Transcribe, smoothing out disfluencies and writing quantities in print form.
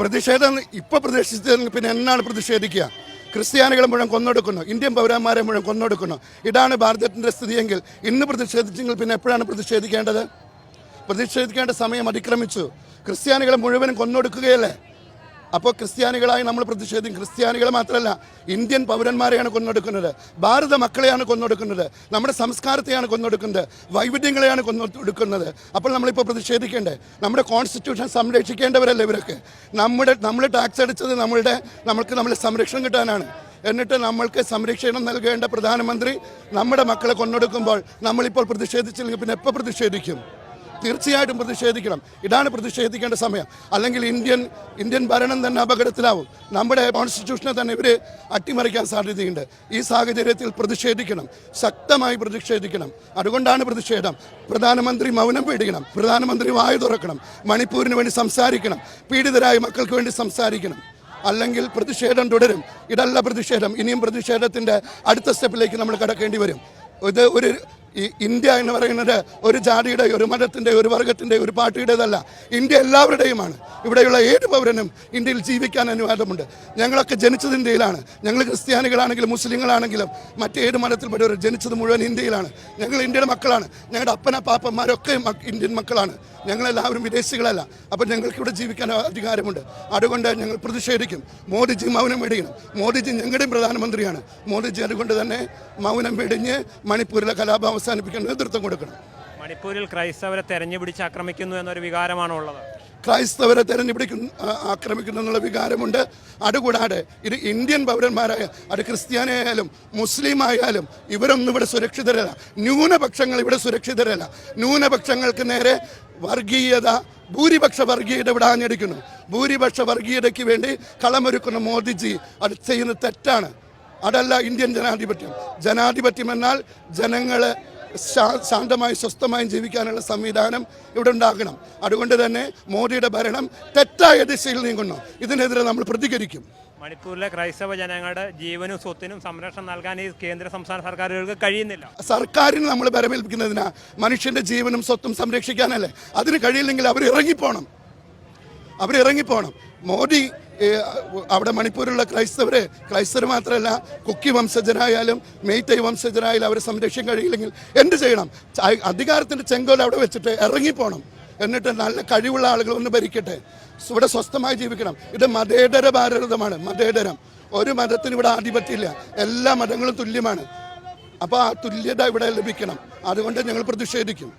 പ്രതിഷേധം ഇപ്പോൾ പ്രതീക്ഷിച്ചതെങ്കിൽ പിന്നെ എന്നാണ് പ്രതിഷേധിക്കുക? ക്രിസ്ത്യാനികളെ മുഴുവൻ കൊന്നൊടുക്കുന്നു, ഇന്ത്യൻ പൗരന്മാരെ മുഴുവൻ കൊന്നൊടുക്കുന്നു. ഇതാണ് ഭാരതത്തിൻ്റെ സ്ഥിതിയെങ്കിൽ ഇന്ന് പ്രതിഷേധിച്ചെങ്കിൽ പിന്നെ എപ്പോഴാണ് പ്രതിഷേധിക്കേണ്ടത്? പ്രതിഷേധിക്കേണ്ട സമയം അതിക്രമിച്ചു. ക്രിസ്ത്യാനികളെ മുഴുവനും കൊന്നൊടുക്കുകയല്ലേ? അപ്പോൾ ക്രിസ്ത്യാനികളായി നമ്മൾ പ്രതിഷേധിക്കും. ക്രിസ്ത്യാനികളെ മാത്രമല്ല, ഇന്ത്യൻ പൗരന്മാരെയാണ് കൊന്നൊടുക്കുന്നത്, ഭാരത മക്കളെയാണ് കൊന്നൊടുക്കുന്നത്, നമ്മുടെ സംസ്കാരത്തെയാണ് കൊന്നൊടുക്കുന്നത്, വൈവിധ്യങ്ങളെയാണ് കൊന്നൊടുക്കുന്നത്. അപ്പോൾ നമ്മളിപ്പോൾ പ്രതിഷേധിക്കേണ്ടേ? നമ്മുടെ കോൺസ്റ്റിറ്റ്യൂഷൻ സംരക്ഷിക്കേണ്ടവരല്ലേ ഇവരൊക്കെ? നമ്മൾ ടാക്സ് അടിച്ചത് നമ്മൾക്ക് സംരക്ഷണം കിട്ടാനാണ്. എന്നിട്ട് നമ്മൾക്ക് സംരക്ഷണം നൽകേണ്ട പ്രധാനമന്ത്രി നമ്മുടെ മക്കളെ കൊന്നൊടുക്കുമ്പോൾ നമ്മളിപ്പോൾ പ്രതിഷേധിച്ചില്ലെങ്കിൽ പിന്നെ എപ്പോൾ പ്രതിഷേധിക്കും? തീർച്ചയായിട്ടും പ്രതിഷേധിക്കണം. ഇതാണ് പ്രതിഷേധിക്കേണ്ട സമയം. അല്ലെങ്കിൽ ഇന്ത്യൻ ഭരണം തന്നെ അപകടത്തിലാവും. നമ്മുടെ കോൺസ്റ്റിറ്റ്യൂഷനെ തന്നെ ഇവർ അട്ടിമറിക്കാൻ സാധ്യതയുണ്ട്. ഈ സാഹചര്യത്തിൽ പ്രതിഷേധിക്കണം, ശക്തമായി പ്രതിഷേധിക്കണം. അതുകൊണ്ടാണ് പ്രതിഷേധം. പ്രധാനമന്ത്രി മൗനം പേടിക്കണം, പ്രധാനമന്ത്രി വായു തുറക്കണം, മണിപ്പൂരിന് വേണ്ടി സംസാരിക്കണം, പീഡിതരായ മക്കൾക്ക് വേണ്ടി സംസാരിക്കണം. അല്ലെങ്കിൽ പ്രതിഷേധം തുടരും. ഇതല്ല പ്രതിഷേധം. ഇനിയും പ്രതിഷേധത്തിൻ്റെ അടുത്ത സ്റ്റെപ്പിലേക്ക് നമ്മൾ കടക്കേണ്ടി വരും. ഇത് ഈ ഇന്ത്യ എന്ന് പറയുന്നത് ഒരു ജാതിയുടെ, ഒരു മതത്തിൻ്റെ, ഒരു വർഗത്തിൻ്റെ, ഒരു പാർട്ടിയുടേതല്ല. ഇന്ത്യ എല്ലാവരുടെയുമാണ്. ഇവിടെയുള്ള ഏത് പൗരനും ഇന്ത്യയിൽ ജീവിക്കാൻ അനുവാദമുണ്ട്. ഞങ്ങളൊക്കെ ജനിച്ചത് ഇന്ത്യയിലാണ്. ഞങ്ങൾ ക്രിസ്ത്യാനികളാണെങ്കിലും മുസ്ലിങ്ങളാണെങ്കിലും മറ്റേത് മതത്തിൽപ്പെട്ടവർ ജനിച്ചത് മുഴുവൻ ഇന്ത്യയിലാണ്. ഞങ്ങൾ ഇന്ത്യയുടെ മക്കളാണ്. ഞങ്ങളുടെ പാപ്പന്മാരൊക്കെ ഇന്ത്യൻ മക്കളാണ്. ഞങ്ങളെല്ലാവരും വിദേശികളല്ല. അപ്പോൾ ഞങ്ങൾക്കിവിടെ ജീവിക്കാൻ അധികാരമുണ്ട്. അതുകൊണ്ട് ഞങ്ങൾ പ്രതിഷേധിക്കും. മോദിജി മൗനം വെടിയണം. മോദിജി ഞങ്ങളുടെയും പ്രധാനമന്ത്രിയാണ്. മോദിജി അതുകൊണ്ട് തന്നെ മൗനം വെടിഞ്ഞ് മണിപ്പൂരിലെ കലാപം അവസാനിപ്പിക്കാൻ നേതൃത്വം കൊടുക്കണം. മണിപ്പൂരിൽ ക്രൈസ്തവരെ തെരഞ്ഞുപിടിച്ച് ആക്രമിക്കുന്നു എന്നൊരു വികാരമാണോ ഉള്ളത്? ക്രൈസ്തവരെ ആക്രമിക്കുന്നു എന്നുള്ള വികാരമുണ്ട്. അതുകൂടാതെ ഇത് ഇന്ത്യൻ പൗരന്മാരായ, അത് ക്രിസ്ത്യാനിയായാലും മുസ്ലിം ആയാലും ഇവരൊന്നും ഇവിടെ സുരക്ഷിതരല്ല. ന്യൂനപക്ഷങ്ങൾ ഇവിടെ സുരക്ഷിതരല്ല. ന്യൂനപക്ഷങ്ങൾക്ക് നേരെ വർഗീയത, ഭൂരിപക്ഷ വർഗീയത ഇവിടെ ആഞ്ഞടിക്കുന്നു. ഭൂരിപക്ഷ വർഗീയതയ്ക്ക് വേണ്ടി കളമൊരുക്കുന്ന മോദിജി അത് ചെയ്യുന്നത് തെറ്റാണ്. അതല്ല ഇന്ത്യൻ ജനാധിപത്യം. ജനാധിപത്യം എന്നാൽ ജനങ്ങളെ ശാന്തമായി സ്വസ്ഥമായും ജീവിക്കാനുള്ള സംവിധാനം ഇവിടെ ഉണ്ടാകണം. അതുകൊണ്ട് തന്നെ മോദിയുടെ ഭരണം തെറ്റായ ദിശയിൽ നീങ്ങുന്നു. ഇതിനെതിരെ നമ്മൾ പ്രതികരിക്കും. മണിപ്പൂരിലെ ക്രൈസ്തവ ജനങ്ങളുടെ ജീവനും സ്വത്തിനും സംരക്ഷണം നൽകാൻ ഈ കേന്ദ്ര സംസ്ഥാന സർക്കാരുകൾക്ക് കഴിയുന്നില്ല. സർക്കാരിന് നമ്മൾ ഭരമേൽപ്പിക്കുന്നതിനാ മനുഷ്യൻ്റെ ജീവനും സ്വത്തും സംരക്ഷിക്കാനല്ലേ? അതിന് കഴിയില്ലെങ്കിൽ അവരിറങ്ങിപ്പോണം. മോദി അവിടെ മണിപ്പൂരിലുള്ള ക്രൈസ്തവർ മാത്രമല്ല, കുക്കി വംശജരായാലും മെയ്തൈ വംശജരായാലും അവരെ സംരക്ഷിക്കാൻ കഴിയില്ലെങ്കിൽ എന്ത് ചെയ്യണം? അധികാരത്തിൻ്റെ ചെങ്കോൽ അവിടെ വെച്ചിട്ട് ഇറങ്ങിപ്പോണം. എന്നിട്ട് നല്ല കഴിവുള്ള ആളുകൾ ഒന്ന് ഭരിക്കട്ടെ. ഇവിടെ സ്വസ്ഥമായി ജീവിക്കണം. ഇത് മതേതര ഭാരതമാണ്. മതേതരം. ഒരു മതത്തിന് ഇവിടെ ആധിപത്യമില്ല. എല്ലാ മതങ്ങളും തുല്യമാണ്. അപ്പോൾ ആ തുല്യത ഇവിടെ ലഭിക്കണം. അതുകൊണ്ട് ഞങ്ങൾ പ്രതിഷേധിക്കും.